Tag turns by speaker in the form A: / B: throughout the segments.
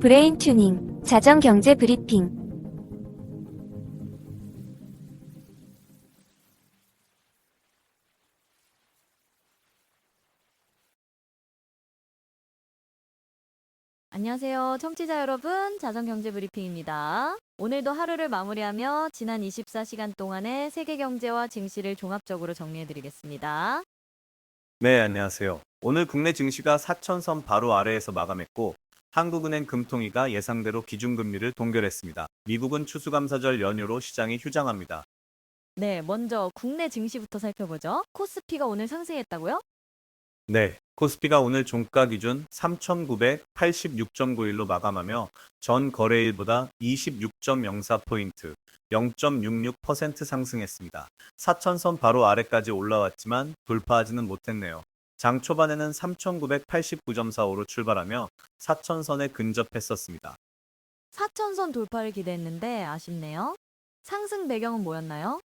A: 브레인 튜닝, 자정 경제 브리핑.
B: 안녕하세요. 청취자 여러분. 자전경제 브리핑입니다. 오늘도 하루를 마무리하며 지난 24시간 동안의 세계 경제와 증시를 종합적으로 정리해 드리겠습니다.
C: 네, 안녕하세요. 오늘 국내 증시가 4천선 바로 아래에서 마감했고, 한국은행 금통위가 예상대로 기준금리를 동결했습니다. 미국은 추수감사절 연휴로 시장이 휴장합니다.
B: 네, 먼저 국내 증시부터 살펴보죠. 코스피가 오늘 상승했다고요?
C: 네, 코스피가 오늘 종가 기준 3,986.91로 마감하며 전 거래일보다 26.04포인트, 0.66% 상승했습니다. 4천선 바로 아래까지 올라왔지만 돌파하지는 못했네요. 장 초반에는 3,989.45로 출발하며 4천선에 근접했었습니다.
B: 4천선 돌파를 기대했는데 아쉽네요. 상승 배경은 뭐였나요?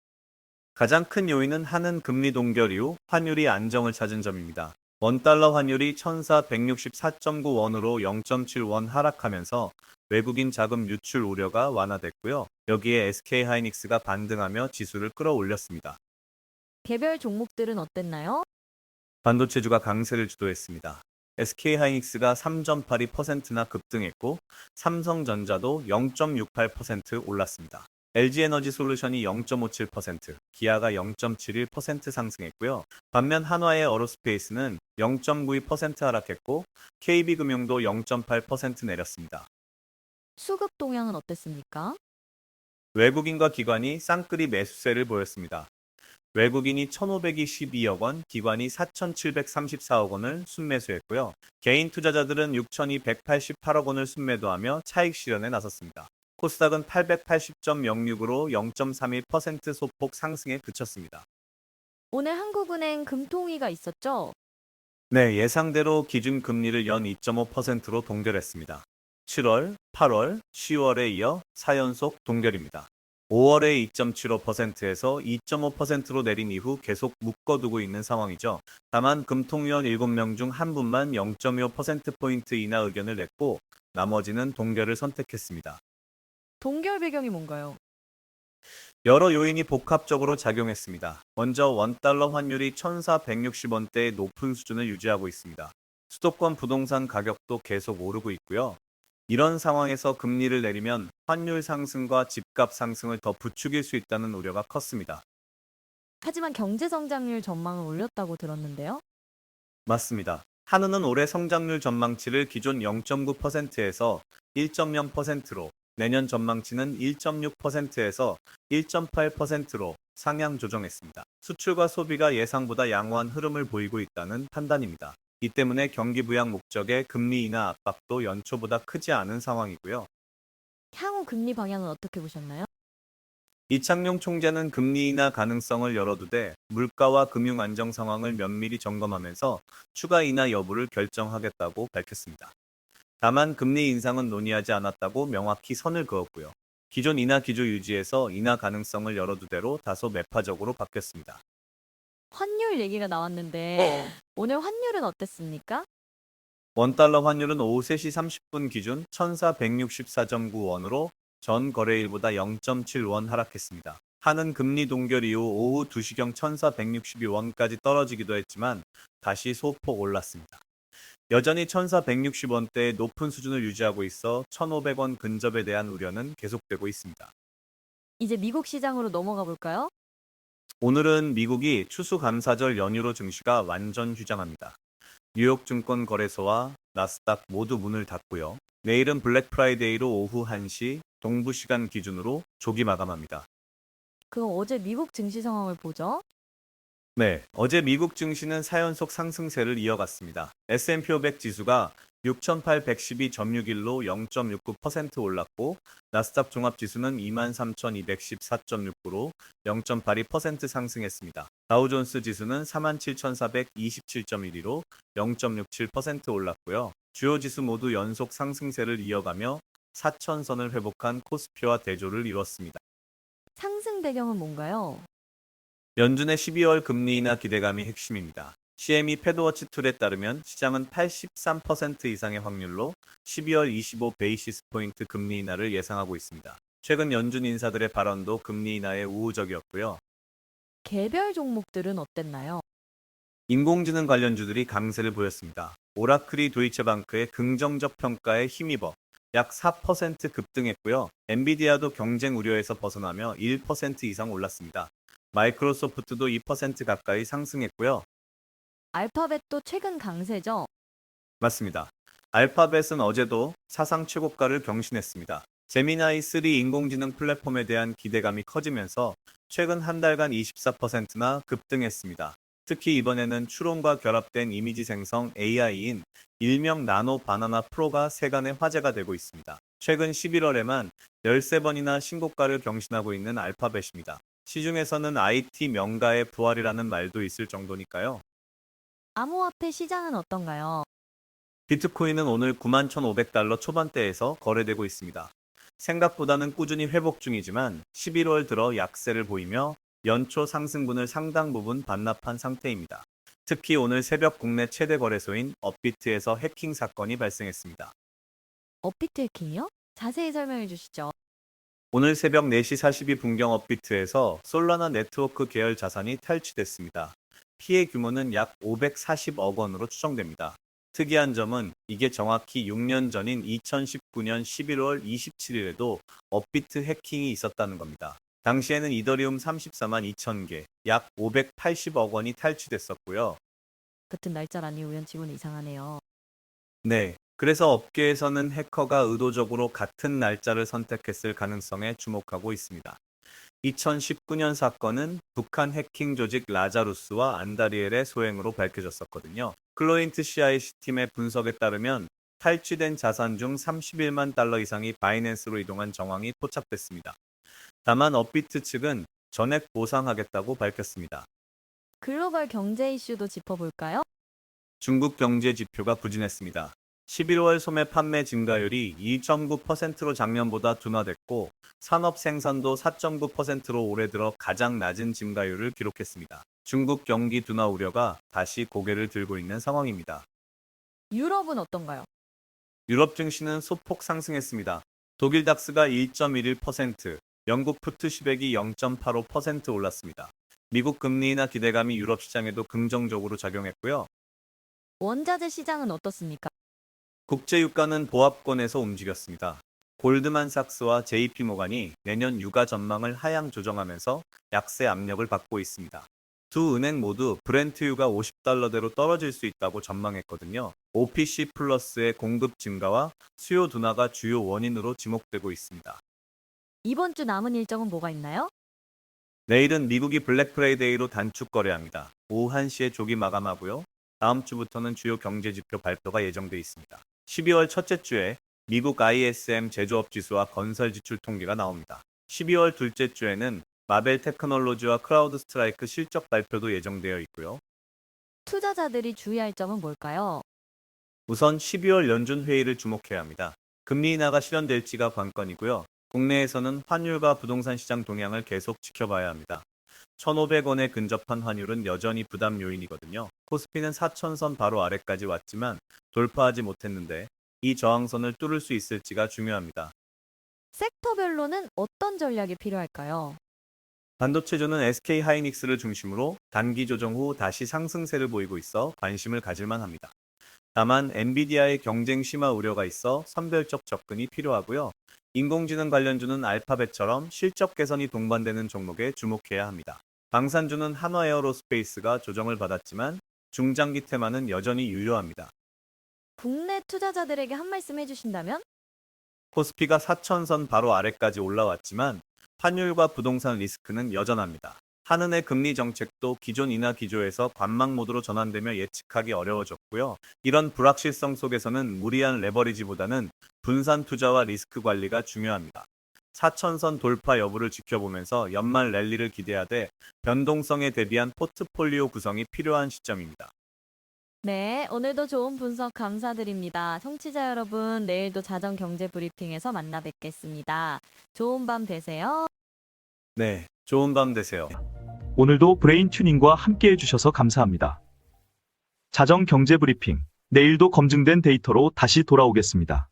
C: 가장 큰 요인은 한은 금리 동결 이후 환율이 안정을 찾은 점입니다. 원달러 환율이 1,464.9원으로 0.7원 하락하면서 외국인 자금 유출 우려가 완화됐고요. 여기에 SK하이닉스가 반등하며 지수를 끌어올렸습니다.
B: 개별 종목들은 어땠나요?
C: 반도체주가 강세를 주도했습니다. SK하이닉스가 3.82%나 급등했고 삼성전자도 0.68% 올랐습니다. LG에너지솔루션이 0.57%, 기아가 0.71% 상승했고요. 반면 한화의 어로스페이스는 0.92% 하락했고 KB금융도 0.8% 내렸습니다.
B: 수급 동향은 어땠습니까?
C: 외국인과 기관이 쌍끌이 매수세를 보였습니다. 외국인이 1,522억 원, 기관이 4,734억 원을 순매수했고요. 개인 투자자들은 6,288억 원을 순매도하며 차익 실현에 나섰습니다. 코스닥은 880.06으로 0.31% 소폭 상승에 그쳤습니다.
B: 오늘 한국은행 금통위가 있었죠?
C: 네, 예상대로 기준금리를 연 2.5%로 동결했습니다. 7월, 8월, 10월에 이어 4연속 동결입니다. 5월에 2.75%에서 2.5%로 내린 이후 계속 묶어두고 있는 상황이죠. 다만 금통위원 7명 중 한 분만 0.25%포인트 이나 의견을 냈고 나머지는 동결을 선택했습니다.
B: 동결 배경이 뭔가요?
C: 여러 요인이 복합적으로 작용했습니다. 먼저 원달러 환율이 1,460원대의 높은 수준을 유지하고 있습니다. 수도권 부동산 가격도 계속 오르고 있고요. 이런 상황에서 금리를 내리면 환율 상승과 집값 상승을 더 부추길 수 있다는 우려가 컸습니다.
B: 하지만 경제 성장률 전망을 올렸다고 들었는데요.
C: 맞습니다. 한은은 올해 성장률 전망치를 기존 0.9%에서 1.0%로, 내년 전망치는 1.6%에서 1.8%로 상향 조정했습니다. 수출과 소비가 예상보다 양호한 흐름을 보이고 있다는 판단입니다. 이 때문에 경기 부양 목적의 금리 인하 압박도 연초보다 크지 않은 상황이고요.
B: 향후 금리 방향은 어떻게 보셨나요?
C: 이창용 총재는 금리 인하 가능성을 열어두되 물가와 금융 안정 상황을 면밀히 점검하면서 추가 인하 여부를 결정하겠다고 밝혔습니다. 다만 금리 인상은 논의하지 않았다고 명확히 선을 그었고요. 기존 인하 기조 유지에서 인하 가능성을 열어두대로 다소 매파적으로 바뀌었습니다.
B: 환율 얘기가 나왔는데 오늘 환율은 어땠습니까?
C: 원달러 환율은 오후 3시 30분 기준 1,464.9원으로 전 거래일보다 0.7원 하락했습니다. 한은 금리 동결 이후 오후 2시경 1,462원까지 떨어지기도 했지만 다시 소폭 올랐습니다. 여전히 1,460원대의 높은 수준을 유지하고 있어 1,500원 근접에 대한 우려는 계속되고 있습니다.
B: 이제 미국 시장으로 넘어가 볼까요?
C: 오늘은 미국이 추수감사절 연휴로 증시가 완전 휴장합니다. 뉴욕 증권 거래소와 나스닥 모두 문을 닫고요. 내일은 블랙 프라이데이로 오후 1시 동부 시간 기준으로 조기 마감합니다.
B: 그럼 어제 미국 증시 상황을 보죠.
C: 네, 어제 미국 증시는 4연속 상승세를 이어갔습니다. S&P 500 지수가 6,812.61로 0.69% 올랐고 나스닥 종합지수는 23,214.69로 0.82% 상승했습니다. 다우존스 지수는 47,427.12로 0.67% 올랐고요. 주요 지수 모두 연속 상승세를 이어가며 4천선을 회복한 코스피와 대조를 이뤘습니다.
B: 상승 배경은 뭔가요?
C: 연준의 12월 금리 인하 기대감이 핵심입니다. CME 패드워치 툴에 따르면 시장은 83% 이상의 확률로 12월 25 베이시스 포인트 금리 인하를 예상하고 있습니다. 최근 연준 인사들의 발언도 금리 인하에 우호적이었고요.
B: 개별 종목들은 어땠나요?
C: 인공지능 관련주들이 강세를 보였습니다. 오라클이 도이체방크의 긍정적 평가에 힘입어 약 4% 급등했고요. 엔비디아도 경쟁 우려에서 벗어나며 1% 이상 올랐습니다. 마이크로소프트도 2% 가까이 상승했고요.
B: 알파벳도 최근 강세죠?
C: 맞습니다. 알파벳은 어제도 사상 최고가를 경신했습니다. 제미나이 3 인공지능 플랫폼에 대한 기대감이 커지면서 최근 한 달간 24%나 급등했습니다. 특히 이번에는 추론과 결합된 이미지 생성 AI인 일명 나노 바나나 프로가 세간의 화제가 되고 있습니다. 최근 11월에만 13번이나 신고가를 경신하고 있는 알파벳입니다. 시중에서는 IT 명가의 부활이라는 말도 있을 정도니까요.
B: 암호화폐 시장은 어떤가요?
C: 비트코인은 오늘 91,500달러 초반대에서 거래되고 있습니다. 생각보다는 꾸준히 회복 중이지만 11월 들어 약세를 보이며 연초 상승분을 상당 부분 반납한 상태입니다. 특히 오늘 새벽 국내 최대 거래소인 업비트에서 해킹 사건이 발생했습니다.
B: 업비트 해킹이요? 자세히 설명해 주시죠.
C: 오늘 새벽 4시 42분경 업비트에서 솔라나 네트워크 계열 자산이 탈취됐습니다. 피해 규모는 약 540억 원으로 추정됩니다. 특이한 점은 이게 정확히 6년 전인 2019년 11월 27일에도 업비트 해킹이 있었다는 겁니다. 당시에는 이더리움 34만 2천 개, 약 580억 원이 탈취됐었고요.
B: 같은 날짜라니 우연치고는 이상하네요.
C: 네, 그래서 업계에서는 해커가 의도적으로 같은 날짜를 선택했을 가능성에 주목하고 있습니다. 2019년 사건은 북한 해킹 조직 라자루스와 안다리엘의 소행으로 밝혀졌었거든요. 클로인트 CIC 팀의 분석에 따르면 탈취된 자산 중 31만 달러 이상이 바이낸스로 이동한 정황이 포착됐습니다. 다만 업비트 측은 전액 보상하겠다고 밝혔습니다.
B: 글로벌 경제 이슈도 짚어볼까요?
C: 중국 경제 지표가 부진했습니다. 11월 소매 판매 증가율이 2.9%로 작년보다 둔화됐고 산업 생산도 4.9%로 올해 들어 가장 낮은 증가율을 기록했습니다. 중국 경기 둔화 우려가 다시 고개를 들고 있는 상황입니다.
B: 유럽은 어떤가요?
C: 유럽 증시는 소폭 상승했습니다. 독일 닥스가 1.11%, 영국 푸트 10백이 0.85% 올랐습니다. 미국 금리 인하 기대감이 유럽 시장에도 긍정적으로 작용했고요.
B: 원자재 시장은 어떻습니까?
C: 국제 유가는 보합권에서 움직였습니다. 골드만삭스와 JP모간이 내년 유가 전망을 하향 조정하면서 약세 압력을 받고 있습니다. 두 은행 모두 브렌트 유가 50달러대로 떨어질 수 있다고 전망했거든요. OPC 플러스의 공급 증가와 수요 둔화가 주요 원인으로 지목되고 있습니다.
B: 이번 주 남은 일정은 뭐가 있나요?
C: 내일은 미국이 블랙 프라이데이로 단축 거래합니다. 오후 1시에 조기 마감하고요. 다음 주부터는 주요 경제 지표 발표가 예정돼 있습니다. 12월 첫째 주에 미국 ISM 제조업 지수와 건설 지출 통계가 나옵니다. 12월 둘째 주에는 마벨 테크놀로지와 크라우드 스트라이크 실적 발표도 예정되어 있고요.
B: 투자자들이 주의할 점은 뭘까요?
C: 우선 12월 연준 회의를 주목해야 합니다. 금리 인하가 실현될지가 관건이고요. 국내에서는 환율과 부동산 시장 동향을 계속 지켜봐야 합니다. 1,500원에 근접한 환율은 여전히 부담 요인이거든요. 코스피는 4,000선 바로 아래까지 왔지만 돌파하지 못했는데 이 저항선을 뚫을 수 있을지가 중요합니다.
B: 섹터별로는 어떤 전략이 필요할까요?
C: 반도체주는 SK 하이닉스를 중심으로 단기 조정 후 다시 상승세를 보이고 있어 관심을 가질만 합니다. 다만 엔비디아의 경쟁 심화 우려가 있어 선별적 접근이 필요하고요. 인공지능 관련주는 알파벳처럼 실적 개선이 동반되는 종목에 주목해야 합니다. 방산주는 한화에어로스페이스가 조정을 받았지만 중장기 테마는 여전히 유효합니다.
B: 국내 투자자들에게 한 말씀 해주신다면?
C: 코스피가 4,000선 바로 아래까지 올라왔지만 환율과 부동산 리스크는 여전합니다. 한은의 금리 정책도 기존 인하 기조에서 관망 모드로 전환되며 예측하기 어려워졌고요. 이런 불확실성 속에서는 무리한 레버리지보다는 분산 투자와 리스크 관리가 중요합니다. 4,000선 돌파 여부를 지켜보면서 연말 랠리를 기대하되 변동성에 대비한 포트폴리오 구성이 필요한 시점입니다.
B: 네, 오늘도 좋은 분석 감사드립니다. 청취자 여러분, 내일도 자정 경제 브리핑에서 만나 뵙겠습니다. 좋은 밤 되세요.
C: 네, 좋은 밤 되세요.
D: 오늘도 브레인 튜닝과 함께 해주셔서 감사합니다. 자정 경제 브리핑. 내일도 검증된 데이터로 다시 돌아오겠습니다.